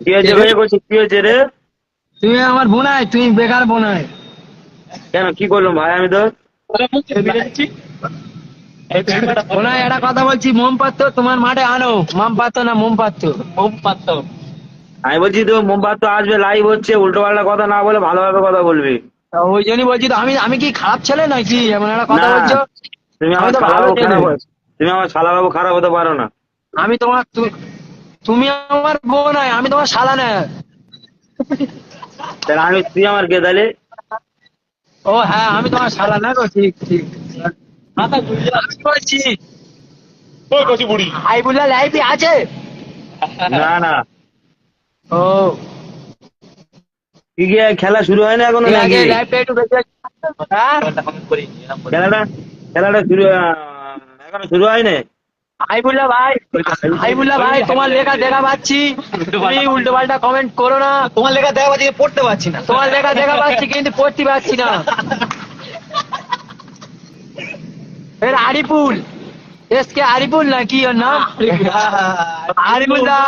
কি হয়েছে ভাই? বলছি কি হয়েছে রে? তুমি আমার বোনাই, তুমি বেকার বোনাই। কেন, কি করলাম ভাই আমি তো? বোনাই একটা কথা বলছি, মোম পাত্র তোমার মাঠে আনো। মাম পাত্র না মোম পাত্র? মোম পাত্র। আমি বলছি তো মোমবাত তো আসবে, লাইভ হচ্ছে, উল্টো পাল্টা কথা না বলে ভালোভাবে কথা বলবি। ওই জন্যই বলছি তো, আমি কি খারাপ ছেলে নাকি এমন একটা কথা না, বলছো? তুমি আমি আমার তো ভালো শালাবাবু ছেলে। খারাপ তুমি আমার শালাবাবু খারাপ হতে পারো না। আমি তোমার তুমি আমার বোনাই, আমি তোমার শালা না। তাহলে তুই আমার কে তাহলে? ও হ্যাঁ, আমি তোমার শালা না গো, ঠিক ঠিক। আমি বলছি হাইবুল্লাহ লাইভে আছে? না না, ও কি কি খেলা শুরু হয় না এখনো ঠিক আছে, নাকি? লাইভটা একটু বেশি। হ্যাঁ, খেলাটা খেলাটা শুরু এখনো শুরু হয়নি। হাইবুল্লাহ ভাই, হাইবুল্লাহ ভাই, তোমার লেখা দেখা পাচ্ছি, তুমি উল্টো পাল্টা কমেন্ট করো না। তোমার লেখা দেখা পাচ্ছি, পড়তে পারছি না। তোমার লেখা দেখা পাচ্ছি কিন্তু পড়তে পারছি না। এর আরিফুল, এস কে আরিফুল নাকি ওর নাম? আরিফুল্লাহ।